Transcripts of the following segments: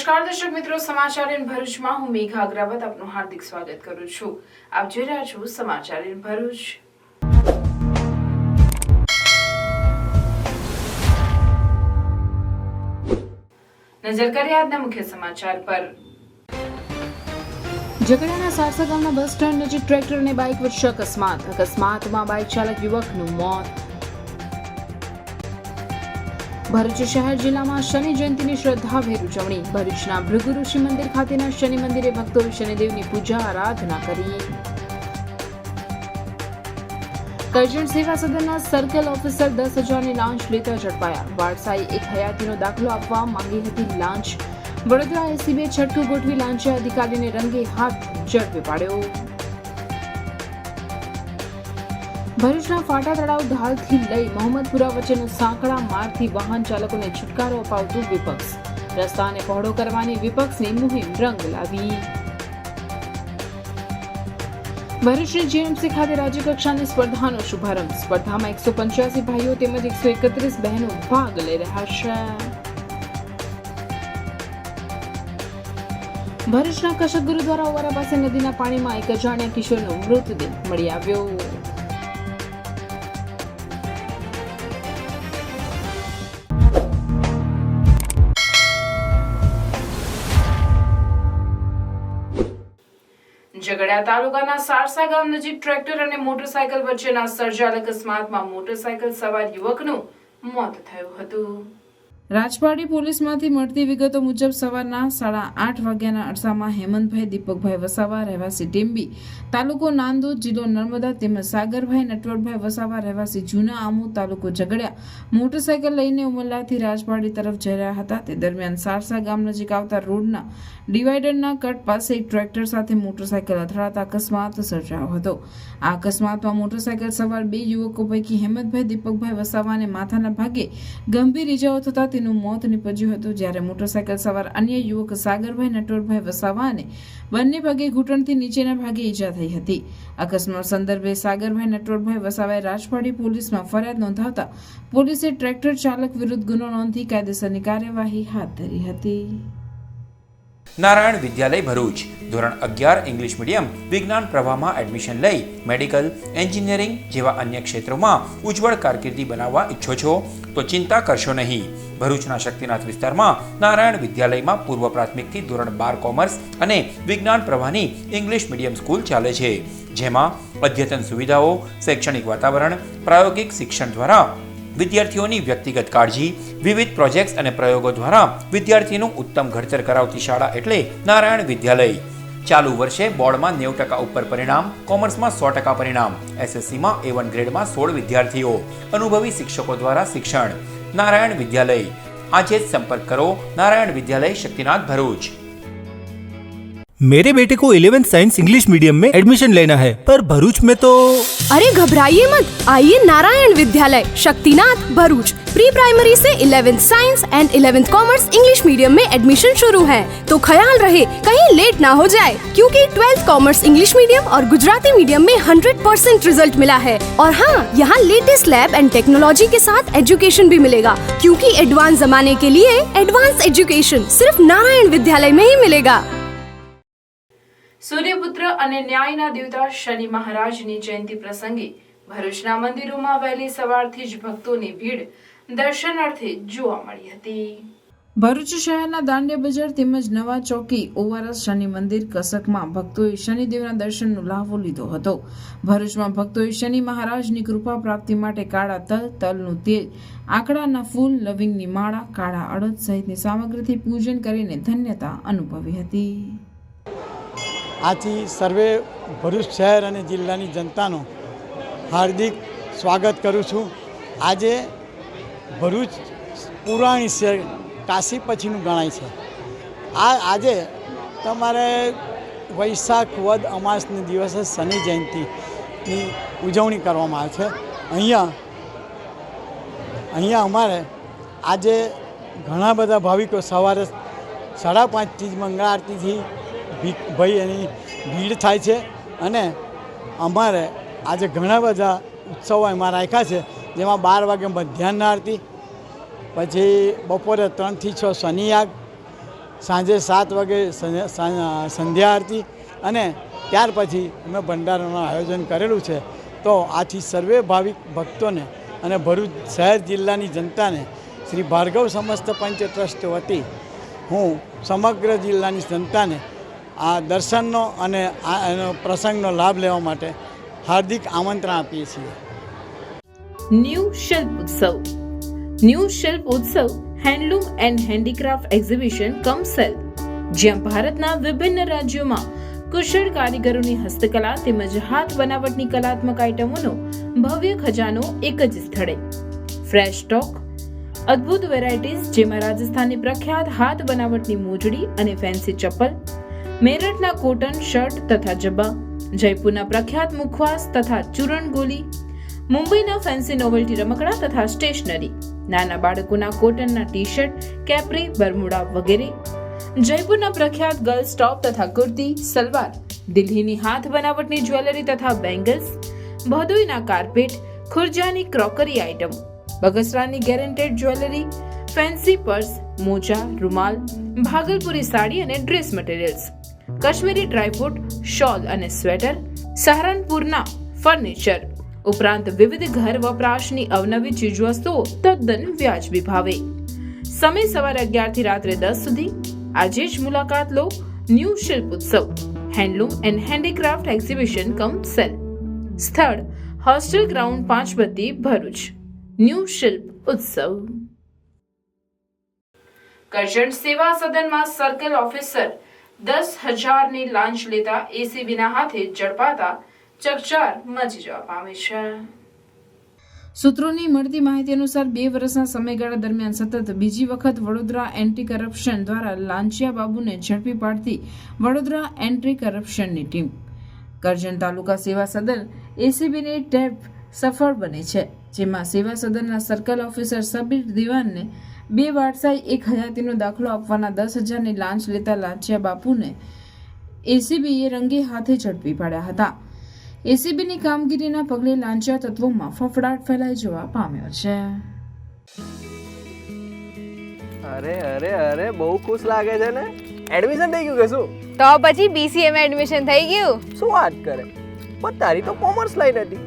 નમસ્કાર દર્શક મિત્રો, સમાચાર ઇન ભરૂચમાં હું મેઘા અગ્રવાલ આપનું હાર્દિક સ્વાગત કરું છું. આપ જોઈ રહ્યા છો સમાચાર ઇન ભરૂચ. નજર કરીએ આજના મુખ્ય સમાચાર પર. ઝઘડાના સારસા ગામના બસ સ્ટેન્ડ નજીક ટ્રેક્ટર અને બાઇક વચ્ચે અકસ્માતમાં બાઇક ચાલક યુવકનું મોત. ભરૂચ શહેર જિલ્લામાં શનિ જયંતિની શ્રદ્ધાભેર ઉજવણી. ભરૂચના ભૃગુ ઋષિ મંદિર ખાતેના શનિ મંદિરે ભક્તોએ શનિદેવની પૂજા આરાધના કરી. કરજણ સેવા સદનના સર્કલ ઓફિસર 10,000ની લાંચ લેતા ઝડપાયા. વારસાઈ એક હયાતીનો દાખલો આપવા માંગી હતી લાંચ. વડોદરા એસીબીએ છટકું ગોઠવી લાંચે અધિકારીને રંગે હાથ ઝડપી પાડ્યો. ભરૂચના ફાટા તળાવ ઢાલથી લઈ મોહમ્મદપુરા વચ્ચેનો સાંકડા માર્ગથી વાહન ચાલકોને છુટકારો અપાવતું વિપક્ષ. રસ્તાને પહોળો કરવાની વિપક્ષની મુહિમ રંગ લાવી. ભરૂચની જીએમસી ખાતે રાજ્યકક્ષાની સ્પર્ધાનો શુભારંભ. સ્પર્ધામાં 185 ભાઈઓ તેમજ 131 બહેનો ભાગ લઈ રહ્યા છે. ભરૂચના કશક ગુરુદ્વારા ઓવારા પાસે નદીના પાણીમાં એક અજાણ્યા કિશોરનો મૃતદેહ મળી આવ્યો. ઝઘડિયા તાલુકાના સારસા ગામ નજીક ટ્રેક્ટર અને મોટરસાયકલ વચ્ચેના સર્જાયેલ અકસ્માતમાં મોટરસાયકલ સવાર યુવકનું મોત થયું હતું. રાજપારડી પોલીસમાંથી મળતી વિગતો મુજબ સવારના 8:30 વાગ્યાના અરસામાં હેમંતભાઈ દીપકભાઈ વસાવા રહેવાસી ટેમ્બી તાલુકો નાંદોદ જિલ્લો નર્મદા તેમજ સાગરભાઈ નટવરભાઈ વસાવા રહેવાસી જૂના આમોદ તાલુકો ઝઘડિયા મોટરસાયકલ લઈને ઉમરલાથી રાજપારડી તરફ જઈ રહ્યા હતા. તે દરમિયાન સારસા ગામ નજીક આવતા રોડના ડિવાઈડરના કટ પાસે એક ટ્રેક્ટર સાથે મોટરસાયકલ અથડાતા અકસ્માત સર્જાયો હતો. આ અકસ્માતમાં મોટરસાયકલ સવાર 2 યુવકો પૈકી હેમંતભાઈ દીપકભાઈ વસાવાને માથાના ભાગે ગંભીર ઇજાઓ થતા તેનું મોત નીપજ્યું હતું. જ્યારે મોટરસાયકલ સવાર અન્ય યુવક સાગરભાઈ નટવરભાઈ વસાવાને બંને પગે ઘૂંટણથી નીચેના ભાગે ઈજા થઈ હતી. અકસ્માત સંદર્ભે સાગરભાઈ નટવરભાઈ વસાવાએ રાજપારડી પોલીસમાં ફરિયાદ નોંધાવતા પોલીસે ટ્રેક્ટર ચાલક વિરુદ્ધ ગુનો નોંધી કાયદેસરની કાર્યવાહી હાથ ધરી હતી. નારાયણ વિદ્યાલય ભરૂચ ધોરણ 11 ઇંગ્લિશ મીડિયમ વિજ્ઞાન પ્રવાહમાં એડમિશન લઈ મેડિકલ, એન્જિનિયરિંગ જેવા અન્ય ક્ષેત્રોમાં ઉજ્જવળ કારકિર્દી બનાવવા ઈચ્છો છો તો ચિંતા કરશો નહીં. ભરૂચના શક્તિનાથ વિસ્તારમાં નારાયણ વિદ્યાલયમાં પૂર્વ પ્રાથમિકથી ધોરણ 12 કોમર્સ અને વિજ્ઞાન પ્રવાહની ઇંગ્લિશ મીડિયમ સ્કૂલ ચાલે છે, જેમાં અદ્યતન સુવિધાઓ, શૈક્ષણિક વાતાવરણ, પ્રાયોગિક શિક્ષણ દ્વારા વિદ્યાર્થીઓની વ્યક્તિગત કાળજી, વિવિધ પ્રોજેક્ટ્સ અને પ્રયોગો દ્વારા વિદ્યાર્થીનું ઉત્તમ ઘડતર કરાવતી શાળા એટલે નારાયણ વિદ્યાલય. ચાલુ વર્ષે બોર્ડમાં 90% ઉપર પરિણામ, કોમર્સમાં 100% પરિણામ, એસએસસીમાં A1 ગ્રેડમાં 16 વિદ્યાર્થીઓ, અનુભવી શિક્ષકો દ્વારા શિક્ષણ. नारायण विद्यालय आज ही संपर्क करो. नारायण विद्यालय शक्तिनाथ भरूच. मेरे बेटे को 11th साइंस इंग्लिश मीडियम में एडमिशन लेना है, पर भरूच में तो। अरे घबराइए मत, आइए नारायण विद्यालय शक्तिनाथ भरूच. प्री प्राइमरी से 11th science and 11th commerce English medium में एडमिशन शुरू है, तो ख्याल रहे कहीं लेट ना हो जाए, क्योंकि 12th कॉमर्स इंग्लिश मीडियम और गुजराती मीडियम में 100% रिजल्ट मिला है. और हाँ, यहाँ लेटेस्ट लैब एंड टेक्नोलॉजी के साथ एजुकेशन भी मिलेगा, क्योंकि एडवांस जमाने के लिए एडवांस एजुकेशन सिर्फ नारायण विद्यालय में ही मिलेगा. સૂર્યપુત્ર અને ન્યાયના દેવતા શનિ મહારાજની જયંતિ પ્રસંગે ભરૂચના મંદિરોમાં વહેલી સવારથી જ ભક્તોની ભીડ દર્શનાર્થે જોવા મળી હતી. ભરૂચ શહેરના દાંડિયા બજાર તેમજ નવા ચોકી ઓવારા શનિ મંદિર કસકમાં ભક્તોએ શનિદેવના દર્શનનો લાહવો લીધો હતો. ભરૂચમાં ભક્તોએ શનિ મહારાજની કૃપા પ્રાપ્તિ માટે કાળા તલ, તલનું તેલ, આંકડાના ફૂલ, લવિંગની માળા, કાળા અડદ સહિતની સામગ્રીથી પૂજન કરીને ધન્યતા અનુભવી હતી. આથી સર્વે ભરૂચ શહેર અને જિલ્લાની જનતાનું હાર્દિક સ્વાગત કરું છું. આજે ભરૂચ પુરાણી શહેર કાશી પછીનું ગણાય છે. આજે તમારે વૈશાખ વદ અમાસના દિવસે શનિ જયંતિની ઉજવણી કરવામાં આવે છે. અહીંયા અમારે આજે ઘણા બધા ભાવિકો સવારે 5:30 મંગળા આરતીથી ભાઈ એની ભીડ થાય છે. અને અમારે આજે ઘણા બધા ઉત્સવો એમાં રાખ્યા છે, જેમાં 12 વાગે મધ્યાહન આરતી, પછી બપોરે 3 થી 6 શનિયાગ, સાંજે 7 વાગે સંધ્યા આરતી અને ત્યાર પછી અમે ભંડારાનું આયોજન કરેલું છે. તો આથી સર્વે ભાવિક ભક્તોને અને ભરૂચ શહેર જિલ્લાની જનતાને શ્રી ભાર્ગવ સમસ્ત પંચ ટ્રસ્ટ વતી હું સમગ્ર જિલ્લાની જનતાને આ દર્શનનો અને એનો પ્રસંગનો લાભ લેવા માટે હાર્દિક આમંત્રણ આપીએ છીએ. ન્યૂ શિલ્પ ઉત્સવ. ન્યૂ શિલ્પ ઉત્સવ handloom and handicraft exhibition come cell, જ્યાં ભારતના વિભિન્ન રાજ્યોમાં કુશળ કારીગરોની હસ્તકલા તેમજ હાથ બનાવટની કલાત્મક આઇટમોનો ભવ્ય ખજાનો એક જ સ્થળે. ફ્રેશ સ્ટોક, અદ્ભુત વેરાયટીઝ, જેમાં રાજસ્થાનની પ્રખ્યાત હાથ બનાવટની મોજડી અને ફેન્સી ચપ્પલ, મેરઠના કોટન શર્ટ તથા જબ્બા, જયપુરના પ્રખ્યાત મુખવાસ તથા ચૂરણ ગોલી, મુંબઈના ફેન્સી નોવેલ્ટી રમકડા તથા સ્ટેશનરી, નાના બાળકોના કોટનના ટી શર્ટ, કેપ્રી, બરમુડા વગેરે, જયપુરના પ્રખ્યાત ગર્લ્સ ટોપ તથા કુર્તી, સલવાર, દિલ્હીની હાથ બનાવટની જ્વેલરી તથા બેંગલ્સ, ભદોઈના કાર્પેટ, ખુરજાની ક્રોકરી આઇટમ, બગસરાની ગેરંટેડ જ્વેલરી, ફેન્સી પર્સ, મોજા, રૂમાલ, ભાગલપુરી સાડી અને dress materials, Kashmiri dry fruit, shawl અને સ્વેટર, સહારનપુરના ફર્નિચર ઉપરાંત વિવિધ ઘર વપરાશની અવનવી ચીજવસ્તુઓ તદ્દન વ્યાજબી ભાવે. સમય સવારે 11 થી રાત્રે 10 સુધી. આજે જ મુલાકાત લો ન્યૂ શિલ્પ ઉત્સવ handloom and handicraft exhibition come cell. સ્થળ હોસ્ટેલ ગ્રાઉન્ડ 5 બત્તી ભરૂચ. ન્યૂ શિલ્પ ઉત્સવ. કરજણ સેવા સદનમાં સર્કલ ઓફિસર 10,000ની લાંચ લેતા એસીબીના હાથે ઝડપાતા ચકચાર મચી જવા પામી છે. સૂત્રોની મળતી માહિતી અનુસાર 2 વર્ષના સમયગાળા દરમિયાન સતત બીજી વખત વડોદરા એન્ટી કરપ્શન દ્વારા લાંચિયા બાબુને ઝડપી પાડતી વડોદરા એન્ટી કરપ્શનની ટીમ કરજણ તાલુકા સેવા સદન એસીબીની ટેપ સફળ બની છે, જેમાં સેવા સદનના સર્કલ ઓફિસર સબીર દિવાનને 2 વારસાઈ 1 હયાતીનો દાખલો આપવાના 10,000ની લાંચ લેતા લાંચિયા બાપુને એસીબીએ રંગે હાથે ઝડપી પાડ્યા હતા. એસીબીની કામગીરીના પગલે લાંચિયા તત્વોમાં ફફડાટ ફેલાઈ જવા પામ્યો છે. અરે અરે અરે બહુ ખુશ લાગે છે ને. એડમિશન થઈ ગયું કે શું? તો પછી બીસીએ માં એડમિશન થઈ ગયું. શું વાત કરે? પણ તારી તો કોમર્સ લાઈન હતી.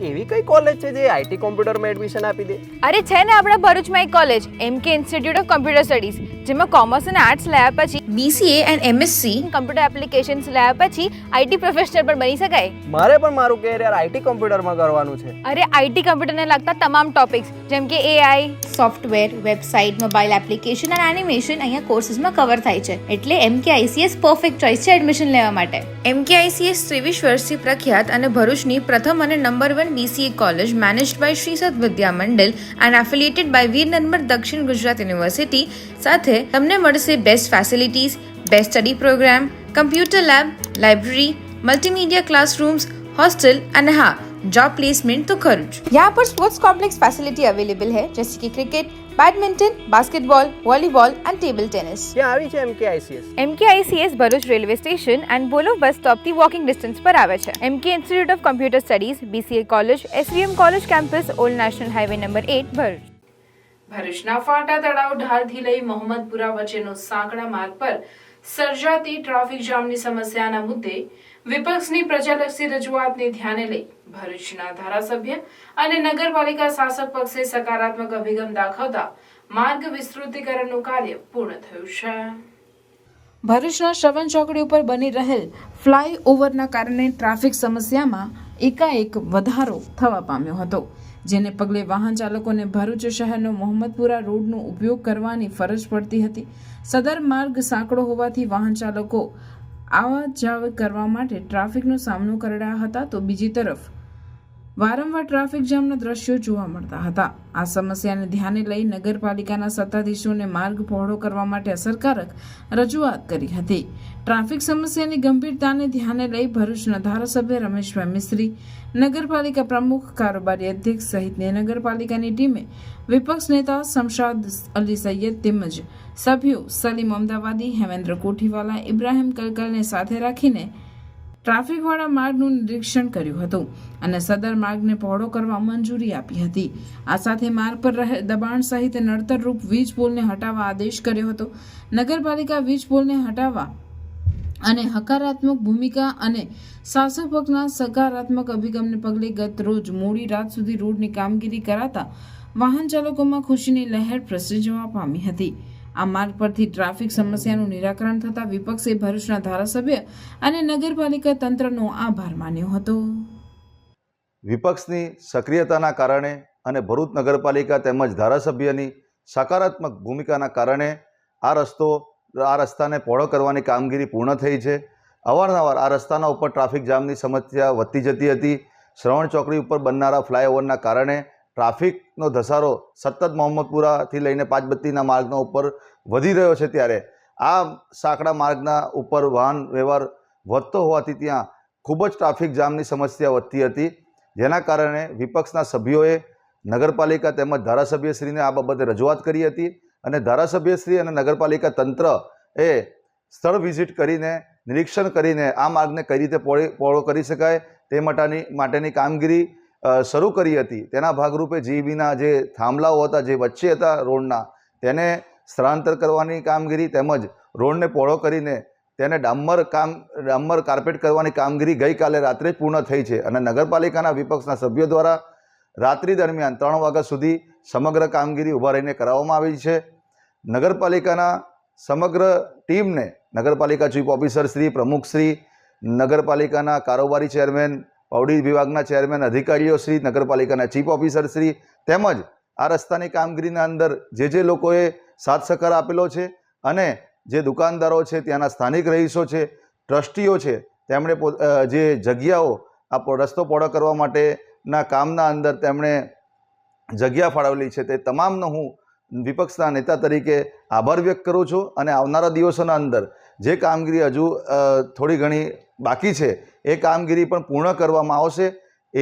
એવી કઈ કોલેજ છે જે આઈટી કોમ્પ્યુટરમાં એડમિશન આપી દે? અરે છે ને આપણા ભરૂચમાં એક કોલેજ એમકે ઇન્સ્ટિટ્યૂટ ઓફ કમ્પ્યુટર સ્ટડીઝ, જેમાં કોમર્સ અને આર્ટ્સ લાયા પછી BCA and MSc computer applications લાયા પછી આઈટી પ્રોફેશનલ પણ બની શકાય. મારે પણ મારું કેરિયર આઈટી કોમ્પ્યુટરમાં કરવાનું છે. અરે આઈટી કમ્પ્યુટરને લગતા તમામ ટોપિક્સ જેમ કે AI, software, website, mobile application અને એનિમેશન અહીંયા કોર્સીસમાં કવર થાય છે. એટલે એમકેઆઈસીએસ પરફેક્ટ ચોઇસ છે એડમિશન લેવા માટે. એમકેઆઈસીએસ 23 વર્ષથી પ્રખ્યાત અને ભરૂચની પ્રથમ અને number 1 BCA college managed by Sri Sat Vidya Mandal and affiliated by Veer Narmar Dakshin Gujarat University સાથે તમને મળશે best facilities, best study programme, computer lab, library, multimedia classrooms, hostel અને હા जॉब प्लेसमेंट तो खर्च. यहाँ पर स्पोर्ट्स कॉम्प्लेक्स फैसिलिटी अवेलेबल है जैसे कि cricket, badminton, basketball, volleyball and table tennis. ત્યાં આવી છે એમકેઆઈસીએસ. એમકેઆઈસીએસ ભરૂચ રેલવે સ્ટેશન એન્ડ બોલો બસ સ્ટોપથી વોકિંગ ડિસ્ટન્સ પર આવે છે. એમકે institute of computer studies, BCA college, SVM college campus, old national highway number 8 Bharuch. ભરૂચના ફાટા તળાવ ઢાલથી લઈ મોહમ્મદપુરા વચ્ચેનો સાંકડા માર્ગ પર સર્જાતી ટ્રાફિક જામની સમસ્યાના મુદ્દે વિપક્ષની પ્રજાલક્ષી રજૂઆતને ધ્યાને લઈ ભરૂચના ધારાસભ્ય અને નગરપાલિકા શાસક પક્ષે સકારાત્મક અભિગમ દાખવતા માર્ગ વિસ્તૃતીકરણનું કાર્ય પૂર્ણ થયું છે. ભરૂચના શ્રવણ ચોકડી ઉપર બની રહેલ ફ્લાયઓવરના કારણે ટ્રાફિક સમસ્યામાં એકાએક વધારો થવા પામ્યો હતો, જેને પગલે વાહન ચાલકોને ભરૂચ શહેરનો મોહમ્મદપુરા રોડનો ઉપયોગ કરવાની ફરજ પડતી હતી. સદર માર્ગ સાંકડો હોવાથી વાહન ચાલકો આવા જાવ કરવા માટે ટ્રાફિકનો સામનો કરી રહ્યા હતા, તો બીજી તરફ વારંવાર ટ્રાફિક જામના દ્રશ્યો જોવા મળતા હતા. આ સમસ્યાને ધ્યાને લઈ નગરપાલિકાના સત્તાધીશોને માર્ગ પહોળો કરવા માટે અસરકારક રજૂઆત કરી હતી. ટ્રાફિક સમસ્યાની ગંભીરતાને ધ્યાને લઈ ભરૂચના ધારાસભ્ય રમેશભાઈ મિસ્ત્રી, નગરપાલિકા પ્રમુખ, કારોબારી અધ્યક્ષ સહિતની નગરપાલિકાની ટીમે વિપક્ષ નેતા શમશાદ અલી સૈયદ તેમજ સભ્યો સલીમ અમદાવાદી, હેમેન્દ્ર કોઠીવાલા, ઇબ્રાહિમ કલકલને સાથે રાખીને ટ્રાફિકવાળા માર્ગનું નિરીક્ષણ કર્યું હતું અને સદર માર્ગને પહોળો કરવા મંજૂરી આપી હતી. આ સાથે માર્ગ પર દબાણ સહિત નડતરરૂપ વીજ પોલને હટાવવા આદેશ કર્યો હતો. નગરપાલિકા વીજ પોલને હટાવવા અને હકારાત્મક ભૂમિકા અને શાસક પક્ષના સકારાત્મક અભિગમને પગલે ગત રોજ મોડી રાત સુધી રોડની કામગીરી કરાતા વાહન ચાલકોમાં ખુશીની લહેર પ્રસરી જવા પામી હતી. આ માર્ગ પરથી ટ્રાફિક સમસ્યાનું નિરાકરણ થતાં વિપક્ષે ભરૂચના ધારાસભ્ય અને નગરપાલિકા તંત્રનો આભાર માન્યો હતો. વિપક્ષની સક્રિયતાના કારણે અને ભરૂચ નગરપાલિકા તેમજ ધારાસભ્યની સકારાત્મક ભૂમિકાના કારણે આ રસ્તાને પહોળો કરવાની કામગીરી પૂર્ણ થઈ છે. અવારનવાર આ રસ્તાના ઉપર ટ્રાફિક જામની સમસ્યા વધતી જતી હતી. શ્રવણ ચોકડી ઉપર બનનારા ફ્લાયઓવરના કારણે ટ્રાફિકનો ધસારો સતત મોહમ્મદપુરાથી લઈને પાંચબત્તીના માર્ગના ઉપર વધી રહ્યો છે. ત્યારે આ સાંકડા માર્ગના ઉપર વાહન વ્યવહાર વધતો હોવાથી ત્યાં ખૂબ જ ટ્રાફિક જામની સમસ્યા વધતી હતી, જેના કારણે વિપક્ષના સભ્યોએ નગરપાલિકા તેમજ ધારાસભ્યશ્રીને આ બાબતે રજૂઆત કરી હતી અને ધારાસભ્યશ્રી અને નગરપાલિકા તંત્ર એ સ્થળ વિઝિટ કરીને નિરીક્ષણ કરીને આ માર્ગને કઈ રીતે પહોળો કરી શકાય તે માટેની કામગીરી શરૂ કરી હતી. તેના ભાગરૂપે જીઈબીના જે થાંભલાઓ હતા જે વચ્ચે હતા રોડના તેને સ્થળાંતર કરવાની કામગીરી તેમજ રોડને પહોળો કરીને તેને ડામર કાર્પેટ કરવાની કામગીરી ગઈકાલે રાત્રે પૂર્ણ થઈ છે અને નગરપાલિકાના વિપક્ષના સભ્યો દ્વારા રાત્રિ દરમિયાન 3 વાગ્યા સુધી સમગ્ર કામગીરી ઊભા રહીને કરાવવામાં આવી છે. નગરપાલિકાના સમગ્ર ટીમને નગરપાલિકા ચીફ ઓફિસર શ્રી, પ્રમુખ શ્રી, નગરપાલિકાના કારોબારી ચેરમેન, પૌડી વિભાગના ચેરમેન, અધિકારીઓ શ્રી, નગરપાલિકાના ચીફ ઓફિસર શ્રી તેમજ આ રસ્તાની કામગીરીના અંદર જે લોકોએ સાથ સહકાર આપેલો છે અને જે દુકાનદારો છે, ત્યાંના સ્થાનિક રહીશો છે, ટ્રસ્ટીઓ છે, તેમણે જે જગ્યાઓ આ રસ્તો પહોળો કરવા માટેના કામના અંદર તેમણે જગ્યા ફાળવેલી છે તે તમામનો હું વિપક્ષના નેતા તરીકે આભાર વ્યક્ત કરું છું અને આવનારા દિવસોના અંદર જે કામગીરી હજુ થોડી ઘણી બાકી છે એ કામગીરી પણ પૂર્ણ કરવામાં આવશે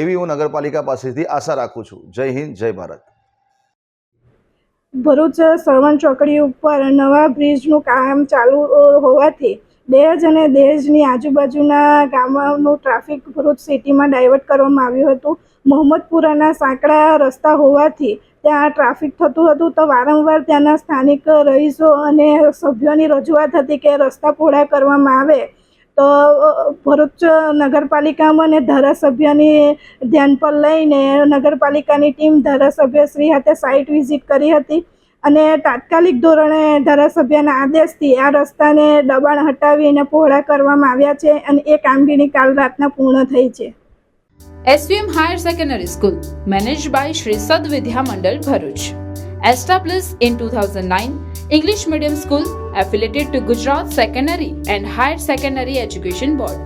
એવી હું નગરપાલિકા પાસેથી આશા રાખું છું. જય હિન્દ, જય ભારત. ભરૂચ શ્રવણ ચોકડી ઉપર નવા બ્રિજનું કામ ચાલુ હોવાથી દહેજ અને દહેજની આજુબાજુના ગામોનું ટ્રાફિક ભરૂચ સિટીમાં ડાયવર્ટ કરવામાં આવ્યું હતું. મોહમ્મદપુરાના સાંકડા રસ્તા હોવાથી ત્યાં ટ્રાફિક થતું હતું તો વારંવાર ત્યાંના સ્થાનિક રહીશો અને સભ્યોની રજૂઆત હતી કે રસ્તા પહોળા કરવામાં આવે. તો ભરૂચ નગરપાલિકામાં અને ધારાસભ્યની ધ્યાન પર લઈને નગરપાલિકાની ટીમ ધારાસભ્યશ્રી સાથે સાઇટ વિઝિટ કરી હતી અને તાત્કાલિક ધોરણે ધારાસભ્યના આદેશથી આ રસ્તાને દબાણ હટાવીને પહોળા કરવામાં આવ્યા છે અને એ કામગીરી કાલ રાતના પૂર્ણ થઈ છે. SVM Higher Secondary School, managed by Shri Sad Vidya Mandal, Bharuch. Established in 2009, English medium school affiliated to Gujarat Secondary and Higher Secondary Education Board.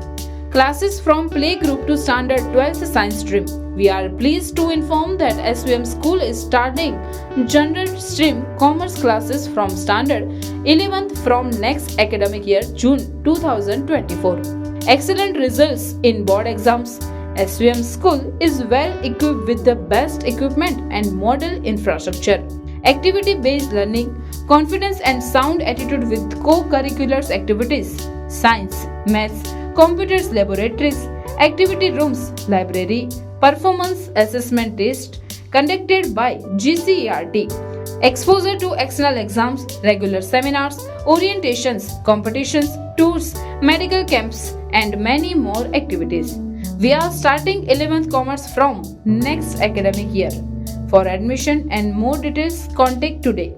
Classes from playgroup to standard 12th science stream. We are pleased to inform that SVM school is starting general stream commerce classes from standard 11th from next academic year, June 2024. Excellent results in board exams. SVM school is well equipped with the best equipment and model infrastructure. Activity-based learning, confidence and sound attitude with co-curricular activities, science, maths, computers laboratories, activity rooms, library, performance assessment test conducted by GCERT, exposure to external exams, regular seminars, orientations, competitions, tours, medical camps and many more activities. We are starting 11th Commerce from next academic year. For admission and more details, contact today.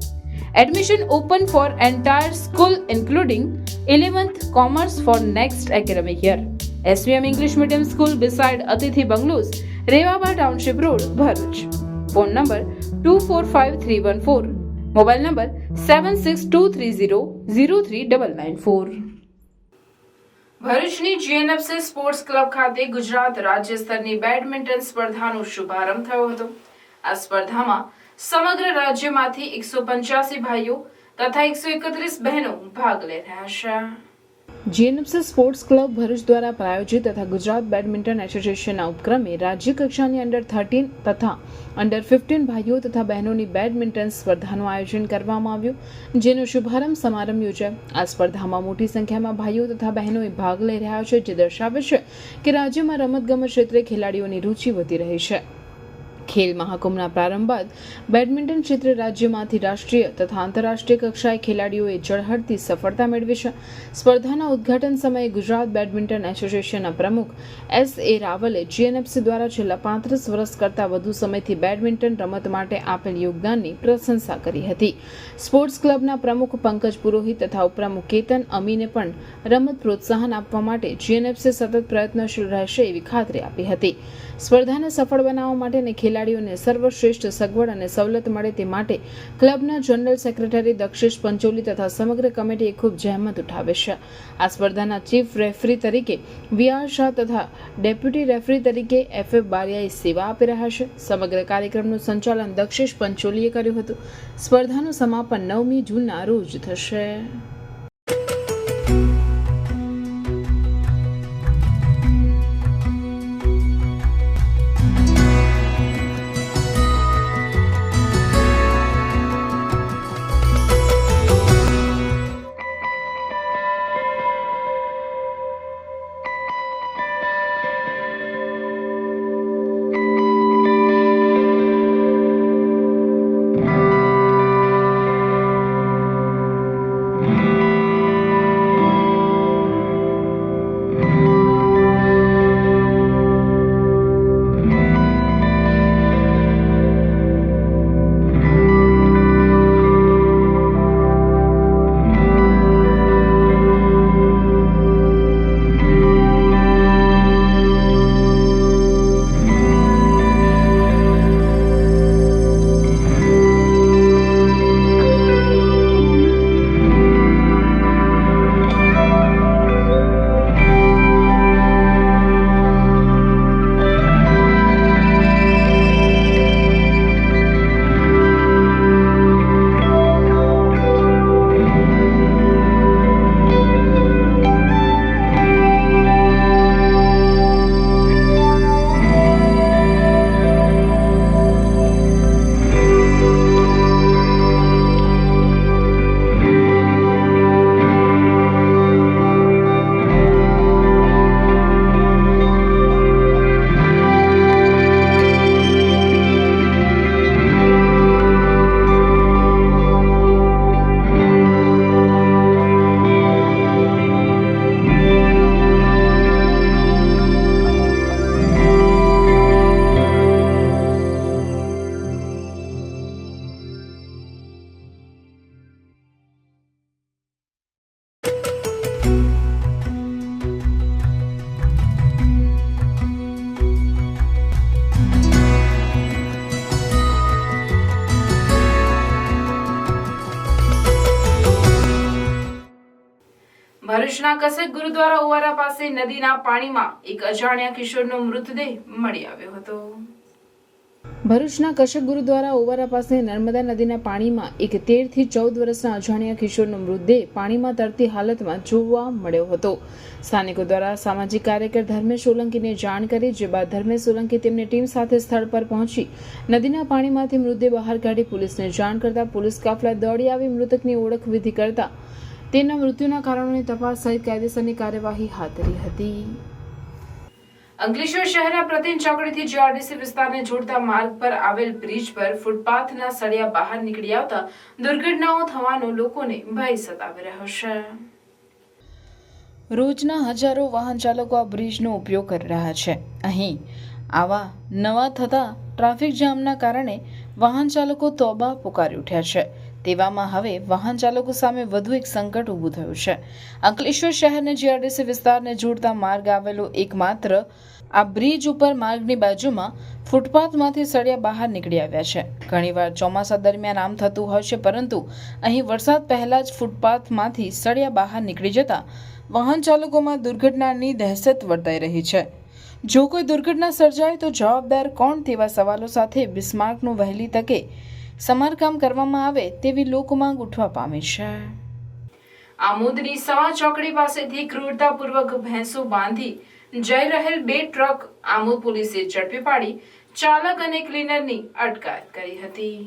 Admission open for entire school including 11th Commerce for next academic year. SVM English Medium School beside Atithi Bungalows, Rewaba Township Road, Bharuch. Phone number 245314. Mobile number 7623003994. ભરૂચની GNFC sports club ખાતે ગુજરાત રાજ્ય સ્તરની badminton સ્પર્ધાનો શુભારંભ થયો હતો. આ સ્પર્ધામાં સમગ્ર રાજ્યમાંથી 185 ભાઈઓ તથા 131 બહેનો ભાગ લઈ રહ્યા છે. જીએનએફસી સ્પોર્ટ્સ ક્લબ ભરૂચ દ્વારા પ્રાયોજિત તથા ગુજરાત બેડમિન્ટન એસોસિએશનના ઉપક્રમે રાજ્ય કક્ષાની અંડર 13 તથા અંડર 15 ભાઈઓ તથા બહેનોની બેડમિન્ટન સ્પર્ધાનું આયોજન કરવામાં આવ્યું, જેનો શુભારંભ સમારંભ યોજાયો। આ સ્પર્ધામાં મોટી સંખ્યામાં ભાઈઓ તથા બહેનોએ ભાગ લઈ રહ્યા છે, જે દર્શાવે છે કે રાજ્યમાં રમતગમત ક્ષેત્રે ખેલાડીઓની રુચિ વધી રહી છે। ખેલ મહાકુંભના પ્રારંભ બાદ બેડમિન્ટન ક્ષેત્રે રાજ્યમાંથી રાષ્ટ્રીય તથા આંતરરાષ્ટ્રીય કક્ષાએ ખેલાડીઓએ ઝળહળતી સફળતા મેળવી છે। સ્પર્ધાના ઉદ્ઘાટન સમયે ગુજરાત બેડમિન્ટન એસોસિએશનના પ્રમુખ S.A. રાવલે જીએનએફસી દ્વારા છેલ્લા 35 વર્ષ કરતાં વધુ સમયથી બેડમિન્ટન રમત માટે આપેલ યોગદાનની પ્રશંસા કરી હતી। સ્પોર્ટ્સ ક્લબના પ્રમુખ પંકજ પુરોહિત તથા ઉપપ્રમુખ કેતન અમીને પણ રમત પ્રોત્સાહન આપવા માટે જીએનએફસી સતત પ્રયત્નશીલ રહેશે એવી ખાતરી આપી હતી। સ્પર્ધાને સફળ બનાવવા માટે અને ખેલાડીઓને સર્વશ્રેષ્ઠ સગવડ અને સવલત મળે તે માટે ક્લબના જનરલ સેક્રેટરી દક્ષેશ પંચોલી તથા સમગ્ર કમિટીએ ખૂબ જહેમત ઉઠાવે છે। આ સ્પર્ધાના ચીફ રેફરી તરીકે VR શાહ તથા ડેપ્યુટી રેફરી તરીકે FF બારિયાએ સેવા આપી રહ્યા છે। સમગ્ર કાર્યક્રમનું સંચાલન દક્ષેશ પંચોલીએ કર્યું હતું। સ્પર્ધાનું સમાપન 9મી જૂનના રોજ થશે। ભરૂચના કસક ગુરુદ્વારા ઓવારા પાસે નદીના પાણીમાં એક અજાણ્યા કિશોરનો મૃતદેહ મળી આવ્યો હતો। ભરૂચના કસક ગુરુદ્વારા ઓવારા પાસે નર્મદા નદીના પાણીમાં એક 13 થી 14 વર્ષના અજાણ્યા કિશોરનો મૃતદેહ પાણીમાં તરતી હાલતમાં જોવા મળ્યો હતો। સ્થાનિકો દ્વારા સામાજિક કાર્યકર ધર્મેશ સોલંકીને જાણ કરી, જે બાદ ધર્મેશ સોલંકી તેમની ટીમ સાથે સ્થળ પર પહોંચી નદીના પાણીમાંથી મૃતદેહ બહાર કાઢી પોલીસને જાણ કરતા પોલીસ કાફલા દોડી આવી મૃતકની ઓળખ વિધિ કરતા તેના મૃત્યુના કારણોની તપાસ સહિત કાયદેસરની કાર્યવાહી હાથ ધરી હતી। અંકલેશ્વર શહેરના પ્રતિન ચોકડીથી જીઆરડીસી વિસ્તારને જોડતા માર્ગ પર આવેલ બ્રિજ પર ફૂટપાથના સળિયા બહાર નીકળી આવતા દુર્ઘટનાઓ થવાનો લોકોને ભય સતાવી રહ્યો છે। રોજના હજારો વાહન ચાલકો આ બ્રિજનો ઉપયોગ કરી રહ્યા છે। અહીં આવા નવા થતા ટ્રાફિક જામના કારણે વાહન ચાલકો તોબા પુકારી ઉઠ્યા છે। તેવામાં હવે વાહન ચાલકો સામે વધુ એક સંકટ ઊભું થયું છે। અંકલેશ્વર શહેરને જીઆરડીસી વિસ્તારને જોડતા માર્ગ આવેલો એકમાત્ર આ બ્રિજ ઉપર માર્ગની બાજુમાં ફૂટપાથમાંથી સળિયા બહાર નીકળી આવ્યા છે। ઘણીવાર ચોમાસા દરમિયાન આમ થતું હોય છે, પરંતુ અહીં વરસાદ પહેલા જ ફૂટપાથમાંથી સળિયા બહાર નીકળી જતા વાહન ચાલકોમાં દુર્ઘટનાની દહેશત વર્તાઈ રહી છે। જો કોઈ દુર્ઘટના સર્જાય તો જવાબદાર કોણ તેવા સવાલો સાથે બિસ્માર્કનું વહેલી તકે સમારકામ કરવામાં આવે તેવી લોકમાંગ ઉઠવા પામી છે। આમોદની સમા ચોકડી પાસેથી ક્રૂરતાપૂર્વક ભેંસો બાંધી જઈ રહેલ 2 ટ્રક આમોદ પોલીસે ઝડપી પાડી ચાલક અને ક્લીનરની અટકાયત કરી હતી.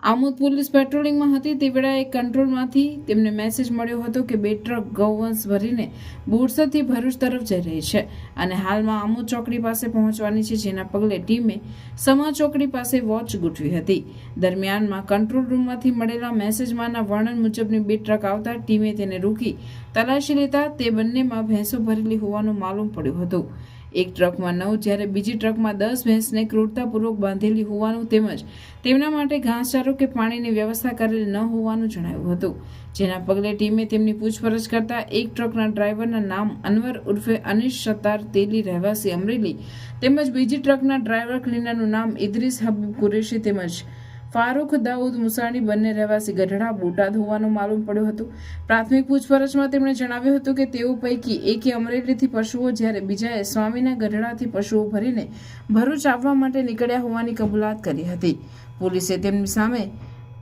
આમોદ પોલીસ પેટ્રોલિંગમાં હતી તે વેળાએ કંટ્રોલમાંથી તેમને મેસેજ મળ્યો હતો કે 2 ટ્રક ગૌવંશ ભરીને બોરસદથી ભરૂચ તરફ જઈ રહી છે અને હાલમાં આમોદ ચોકડી પાસે પહોંચવાની છે, જેના પગલે ટીમે સમા ચોકડી પાસે વોચ ગોઠવી હતી. દરમિયાનમાં કંટ્રોલ રૂમમાંથી મળેલા મેસેજમાંના વર્ણન મુજબની 2 ટ્રક આવતા ટીમે તેને રોકી તલાશી લેતા તે બંનેમાં ભેંસો ભરેલી હોવાનું માલુમ પડ્યું હતું. એક ટ્રકમાં 9 જ્યારે બીજી ટ્રકમાં 10 ભેંસને ક્રૂરતાપૂર્વક બાંધેલી હોવાનું તેમજ તેમના માટે ઘાસચારો કે પાણીની વ્યવસ્થા કરેલ ન હોવાનું જણાવ્યું હતું, જેના પગલે ટીમે તેમની પૂછપરછ કરતા એક ટ્રકના ડ્રાઈવરના નામ અનવર ઉર્ફે અનીશ સત્તાર તેલી રહેવાસી અમરેલી તેમજ બીજી ટ્રકના ડ્રાઈવર ક્લીનરનું નામ ઇદ્રીસ હબીબ કુરેશી તેમજ ફારૂક દાઉદ મુસાણી બંને રહેવાસી ગઢડા બોટાદ હોવાનું માલુમ પડ્યું હતું. પ્રાથમિક પૂછપરછમાં તેમણે જણાવ્યું હતું કે તેઓ પૈકી એકે અમરેલીથી પશુઓ જ્યારે બીજાએ સ્વામીના ગઢડાથી પશુઓ ભરીને ભરૂચ આવવા માટે નીકળ્યા હોવાની કબૂલાત કરી હતી. પોલીસે તેમની સામે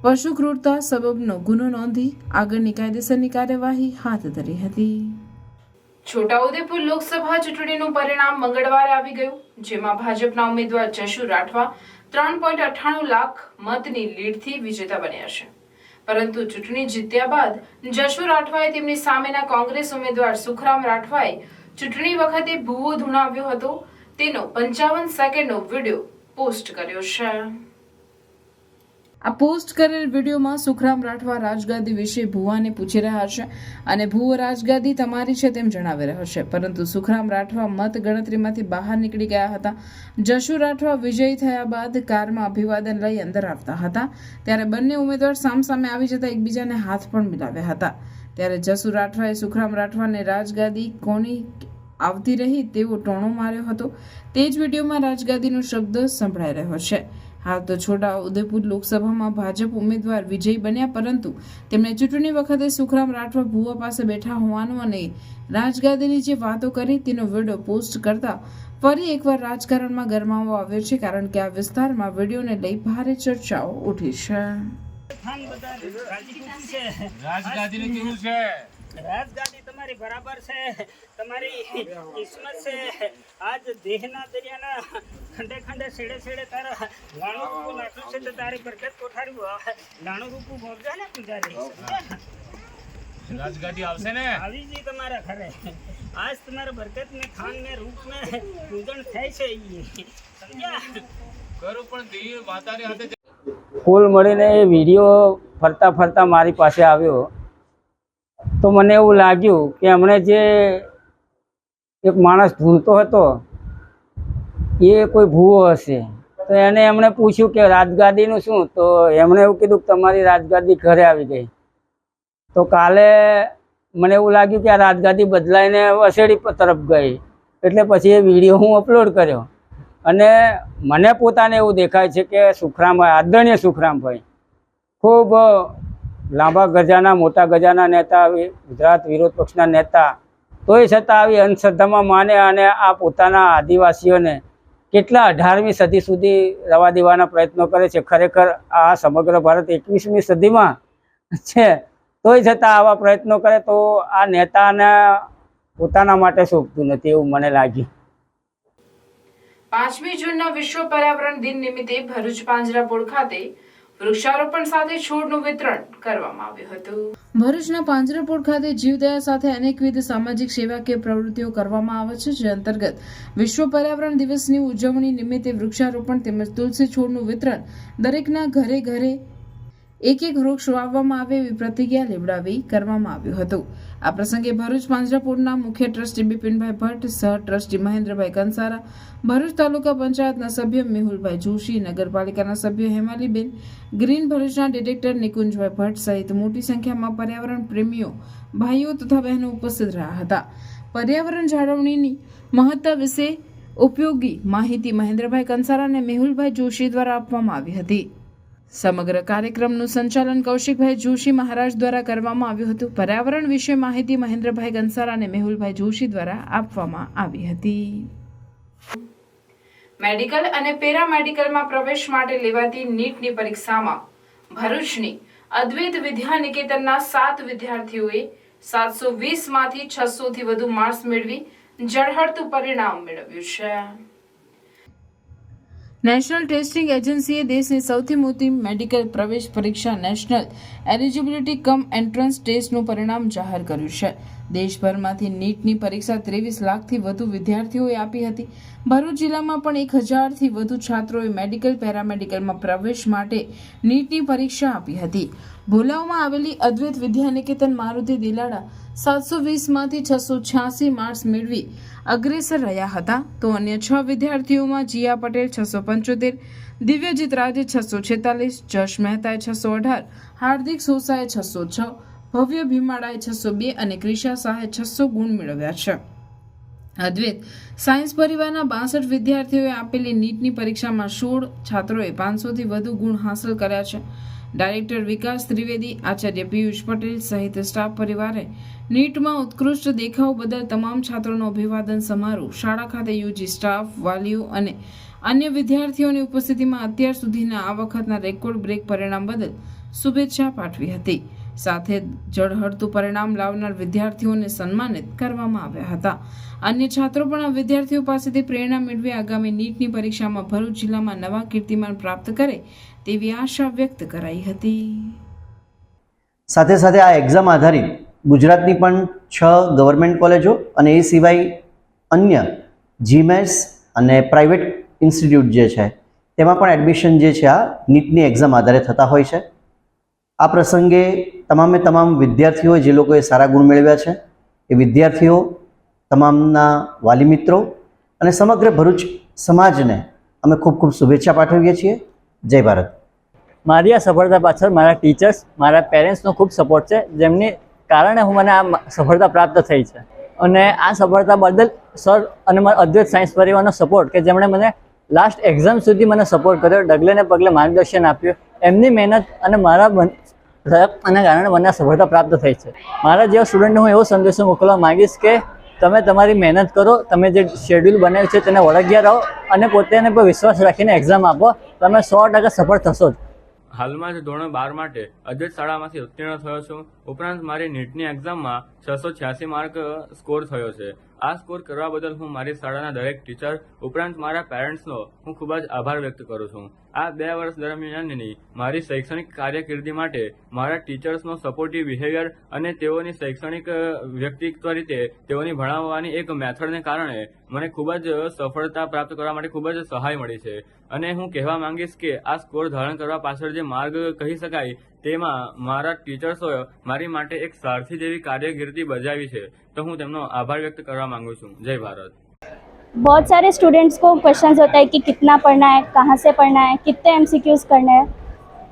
પશુ ક્રૂરતા સબબનો ગુનો નોંધી આગળની કાયદેસરની કાર્યવાહી હાથ ધરી હતી. છોટાઉદેપુર લોકસભા ચૂંટણીનું પરિણામ મંગળવારે આવી ગયું, જેમાં ભાજપના ઉમેદવાર જશુ રાઠવા 3.98 લાખ મતની લીડથી વિજેતા બન્યા છે. પરંતુ ચૂંટણી જીત્યા બાદ જશુ રાઠવાએ તેમની સામેના કોંગ્રેસ ઉમેદવાર સુખરામ રાઠવાએ ચૂંટણી વખતે ભૂવો ધૂણાવ્યો હતો તેનો 55 સેકન્ડનો વિડીયો પોસ્ટ કર્યો છે. આ પોસ્ટ કરેલ વિડીયોમાં સુખરામ રાઠવા રાજગાદી વિશે ભુવાને પૂછી રહ્યા છે અને ભુવો રાજગાદી તમારી છે તેમ જણાવી રહ્યો છે, પરંતુ સુખરામ રાઠવા મત ગણતરીમાંથી બહાર નીકળી ગયા હતા. જશુ રાઠવા વિજયી થયા બાદ કારમાં અભિવાદન લઈ અંદર આવતા હતા ત્યારે બંને ઉમેદવાર સામસામે આવી જતા એકબીજાને હાથ પણ મિલાવ્યા હતા. ત્યારે જશુ રાઠવાએ સુખરામ રાઠવાને રાજગાદી કોની આવતી રહી તેવો ટોણો માર્યો હતો. તે જ વિડીયોમાં રાજગાદીનો શબ્દ સંભળાઈ રહ્યો છે. હાલ તો છોટાઉદેપુર લોકસભામાં ભાજપ ઉમેદવાર વિજયી બન્યા, પરંતુ તેમણે ચૂંટણી વખતે સુખરામ રાઠવા ભુવા પાસે બેઠા હોવાનું અને રાજગાદીની જે વાતો કરી તેનો વિડીયો પોસ્ટ કરતા ફરી એકવાર રાજકારણમાં ગરમાવો આવ્યો છે, કારણ કે આ વિસ્તારમાં વિડીયોને લઈ ભારે ચર્ચાઓ ઉઠી છે. રાજગાદી તમારી બરાબર છે, તમારી કિસ્મત છે. આજ દેહના દરિયાના ખંડે ખંડે છેડે છેડે તારા લાણું રૂપું નાખ્યું છે તો તારી બરકત કોઠારી લાણું રૂપું ભોગજા ને પૂજારી રાજગાદી આવશે ને આવી જ તમારા ઘરે. આજ તમારા બરકત ને ખાન ને રૂપ ને પૂજન થાય છે. સમજ્યા કરું પણ દેવ માતાની હાથે કુલ મળીને એ વિડીયો ફરતા ફરતા મારી પાસે આવ્યો તો મને એવું લાગ્યું કે હમણે જે એક માણસ ઢૂંઢતો હતો એ કોઈ ભૂવો હશે, તો એને એમણે પૂછ્યું કે રાજગાદીનું શું, તો એમણે એવું કીધું કે તમારી રાજગાદી ઘરે આવી ગઈ. તો કાલે મને એવું લાગ્યું કે આ રાજગાદી બદલાઈને વસેડી તરફ ગઈ, એટલે પછી એ વિડીયો હું અપલોડ કર્યો અને મને પોતાને એવું દેખાય છે કે સુખરામભાઈ, આદરણીય સુખરામભાઈ ખૂબ લાંબા ગજાના મોટા ગજાના નેતા, ગુજરાત વિરોધ પક્ષના નેતા, તોય છતાં આવી અંધશ્રદ્ધામાં માને અને આ પોતાના આદિવાસીઓને કેટલા 18મી સદી સુધી રવા દેવાના પ્રયત્નો કરે છે. ખરેખર આ સમગ્ર ભારત 21મી સદીમાં છે, તોય છતાં આવા પ્રયત્નો કરે તો આ નેતાને પોતાના માટે શોભતું નથી એવું મને લાગ્યું. 5મી જૂનના વિશ્વ પર્યાવરણ દિન નિમિત્તે ભરૂચ પાંજરાપોળ ખાતે વૃક્ષારોપણ સાથે છોડનું વિતરણ કરવામાં આવ્યું હતું. ભરૂચના પાંજરાપોળ ખાતે જીવદયા સાથે અનેકવિધ સામાજિક સેવાકીય પ્રવૃત્તિઓ કરવામાં આવે છે, જે અંતર્ગત વિશ્વ પર્યાવરણ દિવસની ઉજવણી નિમિત્તે વૃક્ષારોપણ તેમજ તુલસી છોડનું વિતરણ દરેકના ઘરે ઘરે એક વૃક્ષ વાવવામાં આવે એવી પ્રતિજ્ઞા લેવડાવી કરવામાં આવ્યું હતું. આ પ્રસંગે ભરૂચ પાંજરાપોળના મુખ્ય ટ્રસ્ટી બિપિનભાઈ ભટ્ટ, સહ ટ્રસ્ટી મહેન્દ્રભાઈ કંસારા, ભરૂચ તાલુકા પંચાયતના સભ્ય મેહુલભાઈ જોશી, નગરપાલિકાના સભ્ય હેમાલીબેન, ગ્રીન ભરૂચના ડિરેક્ટર નિકુંજભાઈ ભટ્ટ સહિત મોટી સંખ્યામાં પર્યાવરણ પ્રેમીઓ ભાઈઓ તથા બહેનો ઉપસ્થિત રહ્યા હતા. પર્યાવરણ જાળવણીની મહત્તા વિશે ઉપયોગી માહિતી મહેન્દ્રભાઈ કંસારા અને મેહુલભાઈ જોશી દ્વારા આપવામાં આવી હતી. સમગ્ર કાર્યક્રમનું સંચાલન કૌશિકભાઈ જોશી મહારાજ દ્વારા કરવામાં આવ્યું હતું. પર્યાવરણ વિશે માહિતી મહેન્દ્રભાઈ કંસારા અને મેહુલભાઈ જોશી દ્વારા આપવામાં આવી હતી. મેડિકલ અને પેરામેડિકલમાં પ્રવેશ માટે લેવાતી નીટની પરીક્ષામાં ભરૂચની અદ્વૈત વિદ્યા નિકેતનના 7 વિદ્યાર્થીઓએ 720માંથી 600 થી વધુ માર્ક્સ મેળવી ઝળહળતું પરિણામ મેળવ્યું છે. નેશનલ ટેસ્ટિંગ એજન્સીએ દેશની સૌથી મોટી મેડિકલ પ્રવેશ પરીક્ષા નેશનલ એલિજિબિલિટી કમ એન્ટ્રન્સ ટેસ્ટનું પરિણામ જાહેર કર્યું છે. દેશભરમાંથી નીટની પરીક્ષા 23 લાખથી વધુ વિદ્યાર્થીઓએ આપી હતી. ભરૂચ જિલ્લામાં પણ 1000થી વધુ છાત્રોએ મેડિકલ પેરામેડિકલમાં પ્રવેશ માટે નીટની પરીક્ષા આપી હતી. ભોલાવમાં આવેલી અદ્વૈત વિદ્યા નિકેતન મારુતિ દિલાડા 720માંથી 686 માર્ક્સ મેળવી અગ્રેસર રહ્યા હતા, તો અન્ય 6 વિદ્યાર્થીઓમાં જીયા પટેલ 675, દિવ્યજીત રાજે 646, જશ મહેતાએ 618, હાર્દિક સોસાએ 606, ભવ્ય ભીમાડાએ 602 અને ક્રિશા શાહે 600 ગુણ મેળવ્યા છે. અદ્વૈત સાયન્સ પરિવારના 62 વિદ્યાર્થીઓએ આપેલી નીટની પરીક્ષામાં 16 છાત્રોએ 500થી વધુ ગુણ હાંસલ કર્યા છે. ડાયરેક્ટર વિકાસ ત્રિવેદી, આચાર્ય પિયુષ પટેલ સહિત સ્ટાફ પરિવારે નીટમાં ઉત્કૃષ્ટ દેખાવ બદલ તમામ છાત્રોનો અભિવાદન સમારોહ શાળા ખાતે યોજી સ્ટાફ, વાલીઓ અને અન્ય વિદ્યાર્થીઓની ઉપસ્થિતિમાં અત્યાર સુધીના આ વખતના રેકોર્ડ બ્રેક પરિણામ બદલ શુભેચ્છા પાઠવી હતી. સાથે ઝળહળતું પરિણામ લાવનાર વિદ્યાર્થીઓને સન્માનિત કરવામાં આવ્યા હતા. અન્ય છાત્રો પણ આ વિદ્યાર્થીઓ પાસેથી પ્રેરણા મેળવી આગામી નીટની પરીક્ષામાં ભરૂચ જિલ્લામાં નવા કીર્તિમાન પ્રાપ્ત કરે તેવી આશા વ્યક્ત કરાઈ હતી. સાથે સાથે આ એક્ઝામ આધારિત ગુજરાતની પણ 6 ગવર્મેન્ટ કોલેજો અને એ સિવાય અન્ય જીમેસ અને પ્રાઇવેટ ઇન્સ્ટિટ્યૂટ જે છે તેમાં પણ એડમિશન જે છે આ નીટની એક્ઝામ આધારે થતા હોય છે. આ પ્રસંગે તમામે તમામ વિદ્યાર્થીઓએ જે લોકોએ સારા ગુણ મેળવ્યા છે એ વિદ્યાર્થીઓ, તમામના વાલી મિત્રો અને સમગ્ર ભરૂચ સમાજને અમે ખૂબ ખૂબ શુભેચ્છા પાઠવીએ છીએ. જય ભારત. મારી આ સફળતા પાછળ મારા ટીચર્સ, મારા પેરેન્ટ્સનો ખૂબ સપોર્ટ છે, જેમની કારણે મને આ સફળતા પ્રાપ્ત થઈ છે. અને આ સફળતા બદલ સર અને મારા અદ્વૈત સાયન્સ પરિવારનો સપોર્ટ, કે જેમણે મને લાસ્ટ એક્ઝામ સુધી મને સપોર્ટ કર્યો, ડગલે ને પગલે માર્ગદર્શન આપ્યું, એમની મહેનત અને મારા પ્રયત્નના કારણે મને આ સફળતા પ્રાપ્ત થઈ છે. મારા જેવા સ્ટુડન્ટને હું એવો સંદેશો મોકલવા માંગીશ કે તમે તમારી મહેનત કરો, તમે જે શેડ્યુલ બનાવ્યું છે તેને વળગ્યા રહો અને પોતાને પર વિશ્વાસ રાખીને એક્ઝામ આપો. તમે 100% સફળ થશો જ. હાલમાં જ ધોરણ 12 માટે અદ્વૈત શાળામાંથી ઉત્તીર્ણ થયો છું. ઉપરાંત મારી નીટની એક્ઝામમાં 686 માર્ક સ્કોર થયો છે. આ સ્કોર કરવા બદલ હું મારી શાળાના દરેક ટીચર ઉપરાંત મારા પેરેન્ટ્સનો હું ખૂબ જ આભાર વ્યક્ત કરું છું. આ 2 વર્ષ દરમિયાનની મારી શૈક્ષણિક કાર્યકિર્દી માટે મારા ટીચર્સનો સપોર્ટિવ બિહેવિયર અને તેઓની શૈક્ષણિક વ્યક્તિત્વ રીતે તેઓની ભણાવવાની એક મેથડને કારણે મને ખૂબ જ સફળતા પ્રાપ્ત કરવા માટે ખૂબ જ સહાય મળી છે. અને હું કહેવા માંગીશ કે આ સ્કોર ધારણ કરવા પાછળ જે માર્ગ કહી શકાય તેમાં મારા ટીચર્સોએ મારી માટે એક સારથી જેવી કાર્યકિર્દી બજાવી છે, તો હું તેમનો આભાર વ્યક્ત કરવા માંગુ છું. જય ભારત. बहुत सारे स्टूडेंट्स को क्वेश्चंस होता है कि कितना पढ़ना है, कहाँ से पढ़ना है, कितने MCQs करने हैं.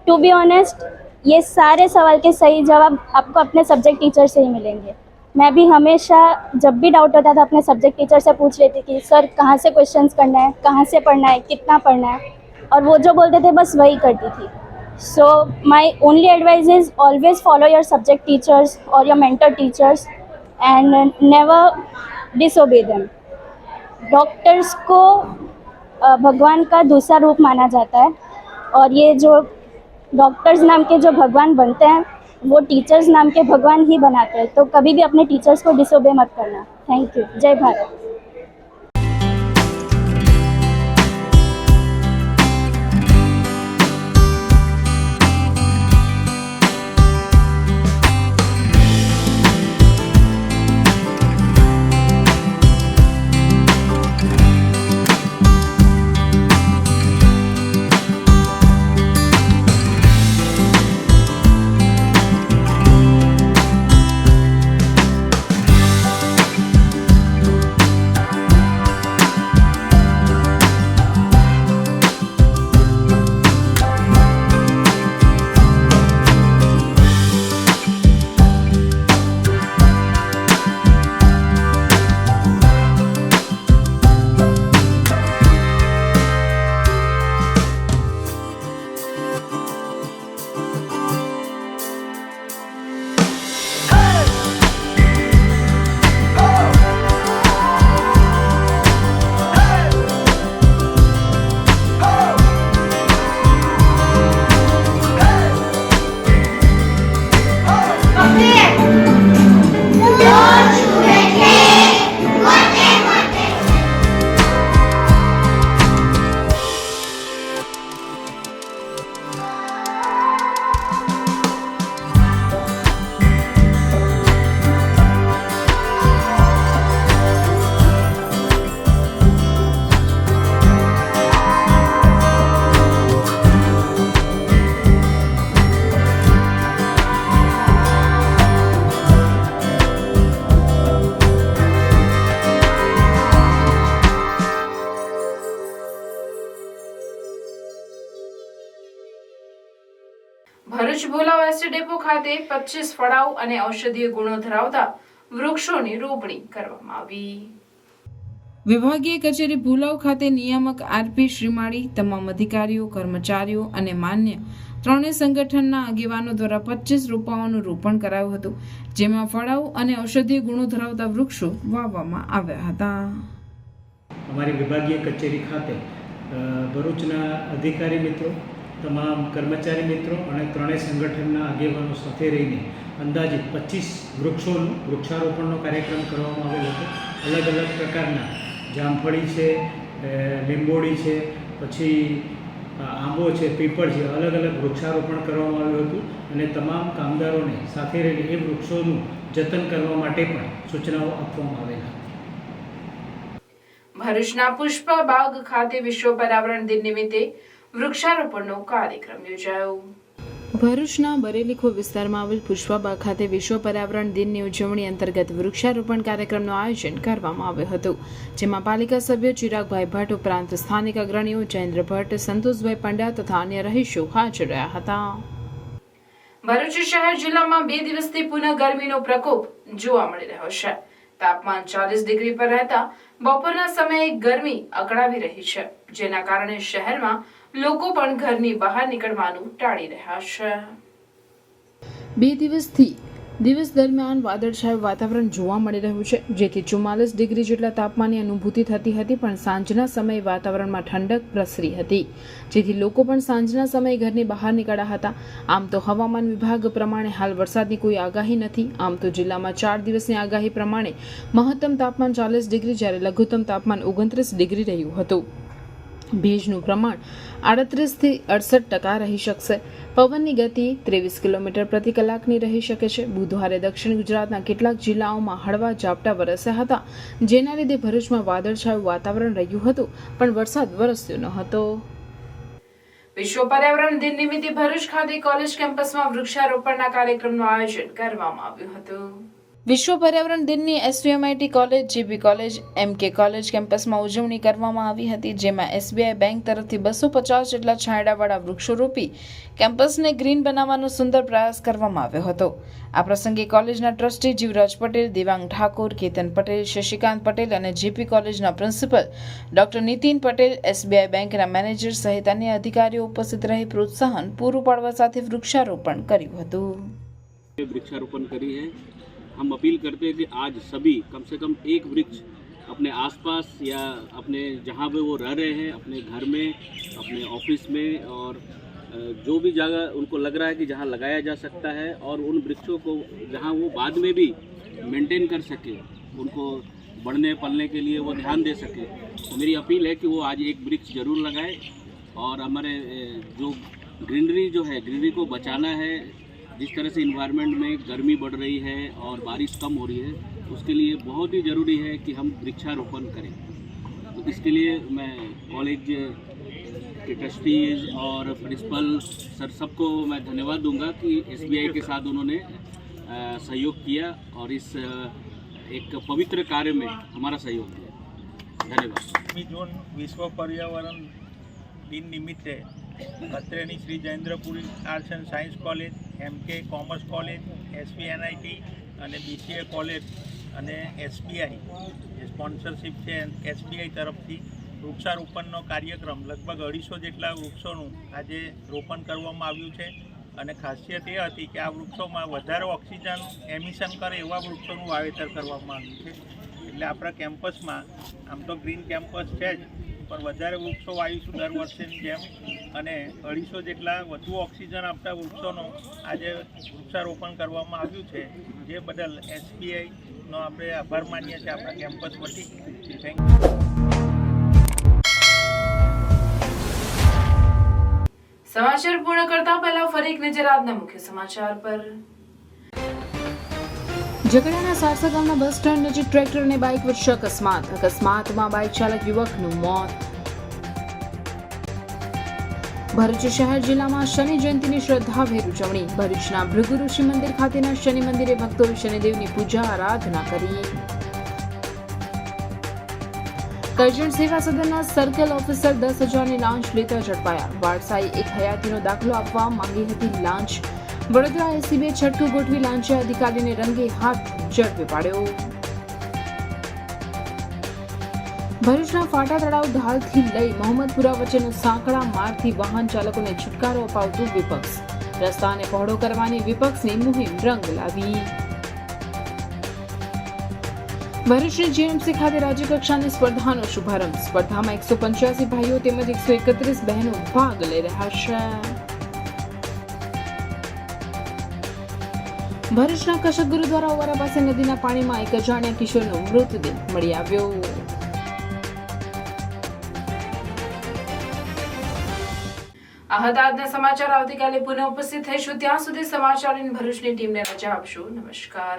टू बी ऑनेस्ट, ये सारे सवाल के सही जवाब आपको अपने सब्जेक्ट टीचर से ही मिलेंगे. मैं भी हमेशा जब भी डाउट होता था अपने सब्जेक्ट टीचर से पूछ लेती थी, सर कहाँ से क्वेश्चंस करना है, कहाँ से पढ़ना है, कितना पढ़ना है, और वो जो बोलते थे बस वही करती थी. So my only advice is always follow your subject teachers और your mentor teachers and never disobey them. Doctors को भगवान का दूसरा रूप माना जाता है और ये जो डॉक्टर्स नाम के जो भगवान बनते हैं वो टीचर्स नाम के भगवान ही बनाते हैं. तो कभी भी अपने टीचर्स को डिसोबे मत करना. Thank you. जय भारत. ભરૂચ ભોલા વેસ્ટ ડેપો ખાતે 25 ફળાઉ અને ઔષધીય ગુણો ધરાવતા વૃક્ષોની રોપણી કરવામાં આવી. વિભાગીય કચેરી ભુલાવ ખાતે નિયામક આરપી શ્રીમાળી તમામ અધિકારીઓ, કર્મચારીઓ અને માન્ય ત્રણેય સંગઠનના આગેવાનો દ્વારા 25 રોપાઓનું રોપણ કરાયું હતું, જેમાં ફળાઉ અને ઔષધીય ગુણો ધરાવતા વૃક્ષો વાવવામાં આવ્યા હતા. અમારી વિભાગીય કચેરી ખાતે ભરૂચના અધિકારી મિત્રો, તમામ કર્મચારી મિત્રો અને ત્રણેય સંગઠનના આગેવાનો સાથે રહીને અંદાજિત 25 વૃક્ષોનું વૃક્ષારોપણનો કાર્યક્રમ કરવામાં આવેલો હતો. અલગ અલગ પ્રકારના જામફળી છે, લીંબોડી છે, પછી આંબો છે, પીપળ છે, અલગ અલગ વૃક્ષારોપણ કરવામાં આવ્યું હતું અને તમામ કામદારોને સાથે રહીને એ વૃક્ષોનું જતન કરવા માટે પણ સૂચનાઓ આપવામાં આવેલા. ભરૂચના પુષ્પા બાગ ખાતે વિશ્વ પર્યાવરણ દિન નિમિત્તે વૃક્ષારોપણનો કાર્યક્રમ યોજાયો. ભરૂચના બરેલીખો વિસ્તારમાં આવેલ પુષ્પાબાગ ખાતે વિશ્વ પર્યાવરણ દિનની ઉજવણી અંતર્ગત વૃક્ષારોપણ કાર્યક્રમનું આયોજન કરવામાં આવ્યું હતું, જેમાં પાલિકા સભ્ય ચિરાગભાઈ ભટ્ટ ઉપરાંત સ્થાનિક અગ્રણીઓ જયેન્દ્ર ભટ્ટ, સંતોષભાઈ પંડ્યા તથા અન્ય રહીશો હાજર રહ્યા હતા. ભરૂચ શહેર જિલ્લામાં 2 દિવસથી પુનઃ ગરમીનો પ્રકોપ જોવા મળી રહ્યો છે. તાપમાન 40 ડિગ્રી પર રહેતા બપોરના સમયે ગરમી અકળાવી રહી છે, જેના કારણે શહેરમાં લોકો પણ ઘરની બહાર નીકળવાનું ટાળી રહ્યા છે. 2 દિવસથી દિવસ દરમિયાન વાદળછાયું વાતાવરણ જોવા મળી રહ્યું છે, જેથી 44 ડિગ્રી જેટલા તાપમાનની અનુભૂતિ થતી હતી, પણ સાંજના સમયે વાતાવરણમાં ઠંડક પ્રસરી હતી, જેથી લોકો પણ સાંજના સમયે ઘરની બહાર નીકળ્યા હતા. આમ તો હવામાન વિભાગ પ્રમાણે હાલ વરસાદની કોઈ આગાહી નથી. આમ તો જિલ્લામાં 4 દિવસની આગાહી પ્રમાણે મહત્તમ તાપમાન 40 ડિગ્રી જ્યારે લઘુત્તમ તાપમાન 29 ડિગ્રી રહ્યું હતું. ભેજનું પ્રમાણ 38 થી 68% રહી શકશે. પવનની ગતિ 23 કિલોમીટર પ્રતિ કલાકની રહી શકે છે. બુધવારે દક્ષિણ ગુજરાતના કેટલાક જિલ્લાઓમાં હળવા ઝાપટા વરસ્યા હતા, જેના લીધે ભરૂચમાં વાદળછાયું વાતાવરણ રહ્યું હતું, પણ વરસાદ વરસ્યો ન હતો. વિશ્વ પર્યાવરણ દિન નિમિત્તે ભરૂચ ખાતે કોલેજ કેમ્પસમાં વૃક્ષારોપણના કાર્યક્રમનું આયોજન કરવામાં આવ્યું હતું. વિશ્વ પર્યાવરણ દિનની એસવીએમઆઈટી કોલેજ, જીબી કોલેજ, એમકે કોલેજ કેમ્પસમાં ઉજવણી કરવામાં આવી હતી, જેમાં એસબીઆઈ બેંક તરફથી 250 જેટલા છાંયડાવાળા વૃક્ષો રોપી કેમ્પસને ગ્રીન બનાવવાનો સુંદર પ્રયાસ કરવામાં આવ્યો હતો. આ પ્રસંગે કોલેજના ટ્રસ્ટી જીવરાજ પટેલ, દેવાંગ ઠાકોર, કેતન પટેલ, શશિકાંત પટેલ અને જીપી કોલેજના principal doctor Nitin Patel, SBI બેંકના મેનેજર સહિત અન્ય અધિકારીઓ ઉપસ્થિત રહી પ્રોત્સાહન પૂરું પાડવા સાથે વૃક્ષારોપણ કર્યું હતું. वृक्षारोपण करी है. हम अपील करते हैं कि आज सभी कम से कम एक वृक्ष अपने आसपास या अपने जहाँ पे वो रह रहे हैं, अपने घर में, अपने ऑफिस में और जो भी जगह उनको लग रहा है कि जहाँ लगाया जा सकता है और उन वृक्षों को जहाँ वो बाद में भी मेंटेन कर सके, उनको बढ़ने पलने के लिए वो ध्यान दे सके. तो मेरी अपील है कि वो आज एक वृक्ष जरूर लगाए और हमारे जो ग्रीनरी जो है, ग्रीनरी को बचाना है. जिस तरह से इन्वायरमेंट में गर्मी बढ़ रही है और बारिश कम हो रही है, उसके लिए बहुत ही ज़रूरी है कि हम वृक्षारोपण करें. तो इसके लिए मैं कॉलेज के ट्रस्टीज और प्रिंसिपल सर सबको मैं धन्यवाद दूंगा कि एसबीआई के साथ उन्होंने सहयोग किया और इस एक पवित्र कार्य में हमारा सहयोग किया. धन्यवाद. जून विश्व पर्यावरण दिन निमित्ते અત્રેની Shri Jayendrapuri arts and science college, MK commerce college, SVNIT અને બીસીએ કોલેજ અને એસબીઆઈ જે સ્પોન્સરશિપ છે એસબીઆઈ તરફથી વૃક્ષારોપણનો કાર્યક્રમ લગભગ 250 જેટલા વૃક્ષોનું આજે રોપણ કરવામાં આવ્યું છે. અને ખાસિયત એ હતી કે આ વૃક્ષોમાં વધારે ઓક્સિજન એમિશન કરે એવા વૃક્ષોનું વાવેતર કરવામાં આવ્યું છે. એટલે આપણા કેમ્પસમાં આમ તો ગ્રીન કેમ્પસ છે જ, પણ વધારે વૃક્ષો વાવીશું દર વર્ષેની જેમ અને 250 જેટલા વધુ ઓક્સિજન આપતા વૃક્ષોનું આજે વૃક્ષારોપણ કરવામાં આવ્યું છે, જે બદલ એસબીઆઈનો આપણે આભાર માનીએ છીએ આપણા કેમ્પસ વતી. Thank you. સમાચાર પૂર્ણ કરતા પહેલા ફરી એક નજર આજના મુખ્ય સમાચાર પર. ઝઘડાના સારસા ગામના બસ સ્ટેન્ડ નજીક ટ્રેક્ટર અને બાઇક વચ્ચે અકસ્માતમાં બાઇક ચાલક યુવકનું મોત. ભરૂચ શહેર જિલ્લામાં શનિ જયંતિની શ્રદ્ધાભેર ઉજવણી. ભરૂચના ભૃગુ ઋષિ મંદિર ખાતેના શનિ મંદિરે ભક્તોએ શનિદેવની પૂજા આરાધના કરી. કરજણ સેવા સદનના સર્કલ ઓફિસર 10,000ની લાંચ લેતા ઝડપાયા. વારસાઈ એક હયાતીનો દાખલો આપવા માંગી હતી લાંચ. વડોદરા એસીબીએ છટકું ગોઠવી લાંચિયા અધિકારીને રંગે હાથ ઝડપી પાડ્યો. ભરૂચના ફાટા તળાવ ઢાલથી લઈ મોહમ્મદપુરા વચ્ચેનો સાંકડા માર્ગથી વાહન ચાલકોને છુટકારો અપાવતું વિપક્ષ. રસ્તાને પહોળો કરવાની વિપક્ષની મુહિમ રંગ લાવી. ભરૂચની જીએમસી ખાતે રાજ્યકક્ષાની સ્પર્ધાનો શુભારંભ. સ્પર્ધામાં 185 ભાઈઓ તેમજ 131 બહેનો ભાગ લઈ રહ્યા છે. ભરૂચના કશક ગુરુદ્વારા ઓવારા પાસે નદીના પાણીમાં એક અજાણ્યા કિશોરનો મૃતદેહ મળી આવ્યો. આ હતા આજના સમાચાર. આવતીકાલે પુનઃ ઉપસ્થિત થઈશું. ત્યાં સુધી સમાચારની ભરૂચની ટીમને રજા આપશો. નમસ્કાર.